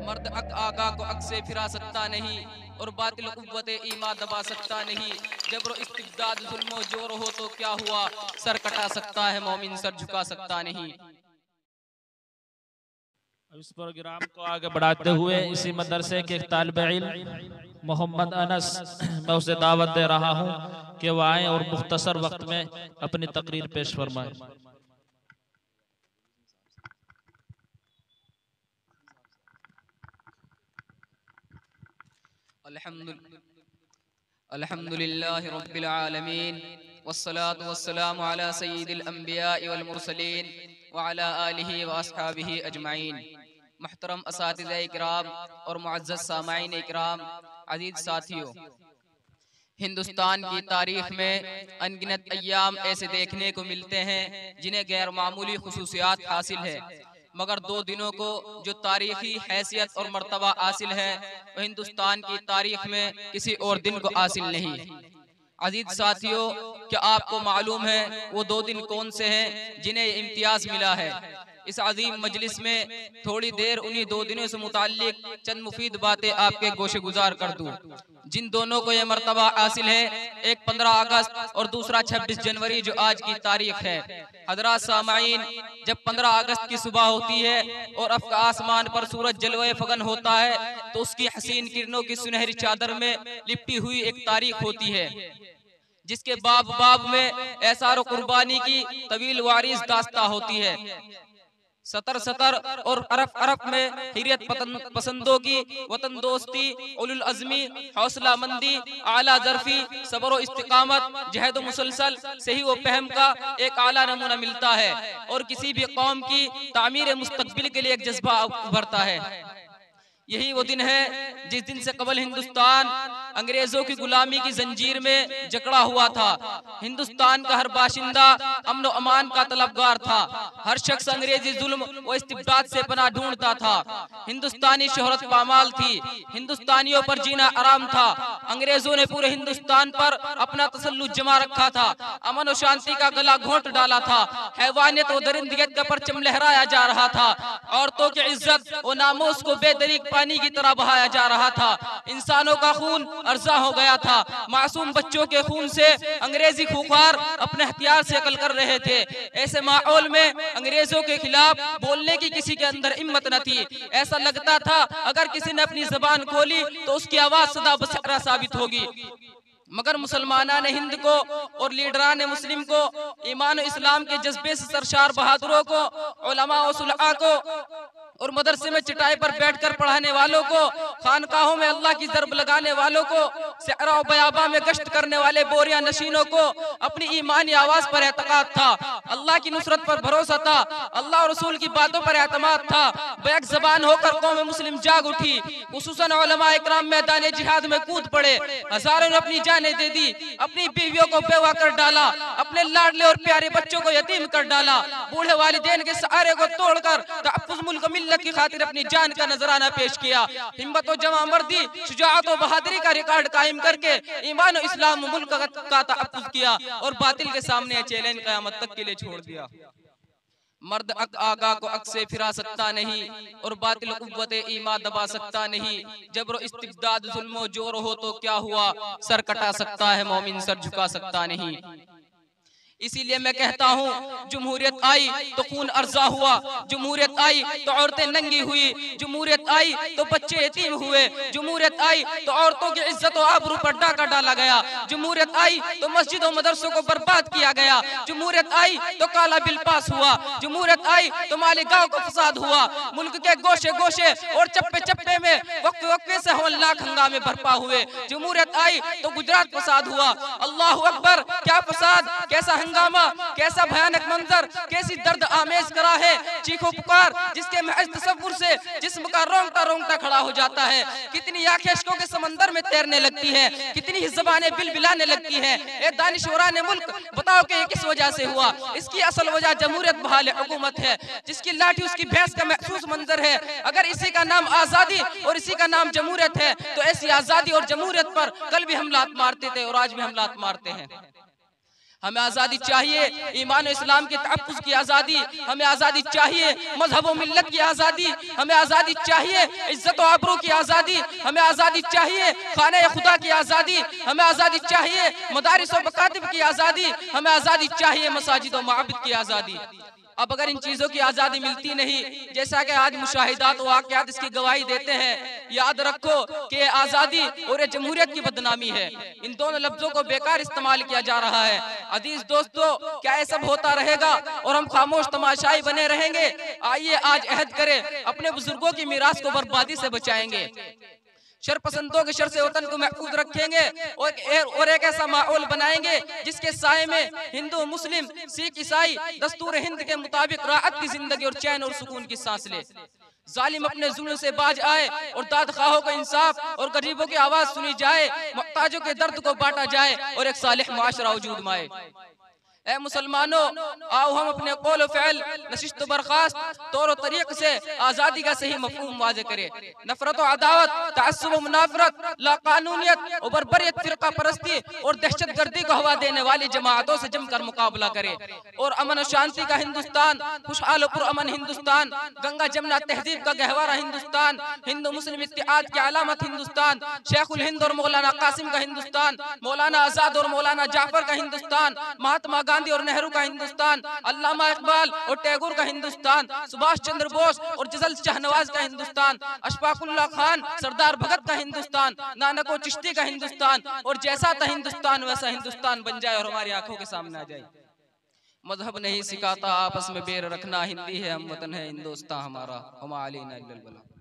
मर्द अक आगा को अक से फिरा सकता नहीं और बातिल कुव्वत ईमा दबा सकता नहीं। जबरो इस्तिबदाद जुल्मो जोर हो तो क्या हुआ, सर कटा सकता है मोमिन सर झुका सकता नहीं। इस प्रोग्राम को आगे बढ़ाते हुए इसी मदरसे के तालिब इल्म मोहम्मद अनस मैं उसे दावत दे रहा हूं कि वह आए और मुख्तसर वक्त में अपनी तकरीर पेश फरमाएं। अल्हम्दुलिल्लाहि रब्बिल आलमीन वस्सलातु वस्सलामु अला सय्यिदिल अंबिया वल मुरसलीन व अला आलिहि व अस्हाबिहि अजमाइन। मुहतरम असातिज़ा इकराम और मुअज़्ज़ज़ सामाईन इकराम, अज़ीज़ साथियों, हिंदुस्तान की तारीख में अनगिनत अय्याम ऐसे देखने को मिलते हैं जिन्हें गैर मामूली खुसूसियात हासिल है, मगर दो दिनों को जो तारीखी हैसियत और मर्तबा हासिल है वह हिंदुस्तान की तारीख में किसी और दिन को हासिल नहीं। अजीज साथियों, क्या आपको मालूम है वो दो दिन कौन से हैं जिन्हें इम्तियाज मिला है? इस अजीम मजलिस में थोड़ी देर उन्हीं दो दिनों से मुताल्लिक चंद मुफीद बातें आपके गोशे गुजार कर दूं। जिन दोनों को यह मर्तबा हासिल है, एक 15 अगस्त और दूसरा 26 जनवरी जो आज की तारीख है। हजरात सामाईन, जब 15 अगस्त की सुबह होती है और आसमान पर सूरज जलवे फगन होता है तो उसकी हसीन किरणों की सुनहरी चादर में लिपटी हुई एक तारीख होती है जिसके बाब बाब में एसार कुर्बानी की तवील वारिस दास्ता होती है। सतर सतर और अरफ अरफ में हिरियत पसंदों की वतन दोस्ती, उलुल अज़मी, हौसला मंदी, आला ज़र्फी, सब्र और इस्तिकामत, जहद मुसलसल से ही वो फहम का एक आला नमूना मिलता है और किसी भी कौम की तामीर मुस्तक़बिल के लिए एक जज्बा उभरता है। यही वो दिन है जिस दिन से कबल हिंदुस्तान अंग्रेजों की गुलामी की जंजीर में जकड़ा हुआ था। हिंदुस्तान का हर बाशिंदा अमन व अमान का तलबगार था। हर शख्स अंग्रेजी जुल्म व इस्तिबदाद से पनाह ढूंढता था। हिंदुस्तानी शोहरत पामाल थी, हिंदुस्तानियों पर जीना आराम था। अंग्रेजों ने पूरे हिंदुस्तान पर अपना तसल्लुत जमा रखा था। अमन व शांति का गला घोंट डाला था। हैवानियत व दरिंदगियत का परचम लहराया जा रहा था। औरतों की इज्जत व नामोस को बेदरीक पानी की तरह बहाया जा रहा था। इंसानों का खून अर्जा हो गया था। मासूम बच्चों के खून से अंग्रेजी खूंखार अपने हथियार से अकल कर रहे थे। ऐसे माहौल में अंग्रेजों के खिलाफ बोलने की किसी के अंदर हिम्मत न थी। ऐसा लगता था अगर किसी ने अपनी जबान खोली तो उसकी आवाज सदा बसरा साबित होगी। मगर मुसलमाना ने हिंद को और लीडरान मुस्लिम को, ईमान इस्लाम के जज्बे से सरशार बहादुरों को, उलमा व सुलहा को और मदरसे में चटाई पर बैठकर पढ़ाने वालों को, खानकाहों में अल्लाह की ज़रब लगाने वालों को, सहरा और बयाबा में गश्त करने वाले बोरिया नशीनों को अपनी ईमानी आवाज पर एतकाद था। अल्लाह की नुसरत पर भरोसा था। अल्लाह और रसूल की बातों पर एतमाद था। बैक ज़बान होकर कौम मुस्लिम जाग उठी। खुसूसन उलमा इकराम मैदान जिहाद में कूद पड़े। हजारों ने अपनी जानें दे दी, अपनी बीवियों को बेवा कर डाला, अपने लाडले और प्यारे बच्चों को यतीम कर डाला। बूढ़े वालिदैन के सहारे को तोड़कर तहफ़्फ़ुज़ मुल्क मिल्लत की खातिर अपनी जान का नजराना पेश किया। हिम्मत और जमा मर्दी, शुजाअत और बहादुरी का रिकॉर्ड कायम करके ईमान और इस्लाम मुल्क का तहफ़्फ़ुज़ किया और बातिल के सामने चैलेंज क़यामत तक के लिए छोड़ दिया। मर्द अक आगा को अक से फिरा सकता नहीं और बातिल कुव्वत ईमा दबा सकता नहीं। जबरो इस्तिबदाद जुल्मो जोर हो तो क्या हुआ, सर कटा सकता है मोमिन सर झुका सकता नहीं। इसीलिए मैं कहता हूँ, जमहूरियत आई तो खून अर्जा हुआ, जमहूरियत आई तो औरतें नंगी हुई, जमहूरियत आई तो बच्चे यतीम हुए, जमहूरियत आई तो औरतों की इज्जत और आबरू पर डाका डाला गया, जमहूरियत आई तो मस्जिदों मदरसों को बर्बाद किया गया, जमहूरियत आई तो काला बिल पास हुआ, जमहूरियत आई तो मालेगांव का फसाद हुआ। मुल्क के गोशे गोशे और चप्पे चप्पे में वक्त वक्फे से हौलनाक हंगामे बर्पा हुए। जमहूरियत आई तो गुजरात फसाद हुआ। अल्लाहु अकबर, क्या फसाद, कैसा हंगामा, कैसा भयानक मंजर, कैसी दर्द आमेज करा है। चीखो पुकार जिसके महज तसव्वुर से जिस्म का रोंगटा रोंगटा खड़ा हो जाता है। कितनी आंखें अश्कों के समंदर में तैरने लगती है, कितनी ही ज़बानें बिलबिलाने लगती है। ए दानिशवरान मुल्क, बताओ कि ये किस वजह से हुआ? इसकी असल वजह जमहूरियत बहाल हुकूमत है, जिसकी लाठी उसकी भैंस का महसूस मंजर है। अगर इसी का नाम आजादी और इसी का नाम जमहूरियत है तो ऐसी आजादी और जमहूरियत पर कल भी हम लात मारते थे और आज भी हम लात मारते हैं। हमें आज़ादी चाहिए ईमान इस्लाम के तहफ़्फ़ुज़ की आज़ादी, हमें आज़ादी चाहिए मजहब व मिल्लत की आज़ादी, हमें आज़ादी चाहिए इज्जत व आबरू की आज़ादी, हमें आज़ादी चाहिए खाने खुदा की आज़ादी, हमें आज़ादी चाहिए मदारिस व मकातिब की आज़ादी, हमें आज़ादी चाहिए मसाजिद व माबद की आज़ादी। अब अगर इन चीज़ों की आज़ादी मिलती नहीं, जैसा कि आज मुशाहिदात व वाक़यात इसकी गवाही देते हैं, याद रखो कि आज़ादी और जमहूरियत की बदनामी है। इन दोनों लफ्ज़ों को बेकार इस्तेमाल किया जा रहा है। अजीज दोस्तों, क्या ये सब होता रहेगा और हम खामोश तमाशाई बने रहेंगे? आइए आज अहद करें, अपने बुजुर्गों की मीरास को बर्बादी से बचाएंगे, शरपसंदों के शर से वतन को महफूज रखेंगे और एक ऐसा माहौल बनाएंगे जिसके साए में हिंदू, मुस्लिम, सिख, ईसाई दस्तूर हिंद के मुताबिक राहत की जिंदगी और चैन और सुकून की सांस ले। जालिम अपने जुल्म से बाज आए और दाद खाहों को इंसाफ और गरीबों की आवाज सुनी जाए, मुहताजों के दर्द को बांटा जाए और एक सालिह मुआशरा वजूद में आए। ऐ मुसलमानों, आओ हम अपने कौल व फ़िल, नशिस्त बर्खास्त, तौर तरीक़ से आज़ादी का सही मफ़हूम वाज़े करें। नफ़रत व अदावत, तअस्सुब व मुनाफ़रत, लाक़ानूनियत और बर्बरियत, फ़िरक़ा परस्ती और दहशत गर्दी को हवा देने वाली जमातों से जमकर मुकाबला करें और अमन और शांति का हिंदुस्तान, खुशहाल और पुरअमन हिंदुस्तान, गंगा जमुना तहजीब का गहवारा हिंदुस्तान, हिंदू मुस्लिम इत्तेहाद की अलामत हिंदुस्तान, शेखुल हिंद और मौलाना कासिम का हिंदुस्तान, मौलाना आज़ाद और मौलाना जाफर का हिंदुस्तान, महात्मा गांधी और नेहरू का हिंदुस्तान, अल्लामा इकबाल और टैगोर का हिंदुस्तान, सुभाष चंद्र बोस और जजल शाहनवाज का हिंदुस्तान, अशफाकुल्लाह खान, सरदार भगत का हिंदुस्तान, नानको चिश्ती का हिंदुस्तान, और जैसा था हिंदुस्तान वैसा हिंदुस्तान बन जाए और हमारी आंखों के सामने आ जाए। मजहब नहीं सिखाता आपस में बैर रखना, हिंदी है हम वतन है हिंदुस्तान हमारा, हुमा अलैना इल्लल बलाग।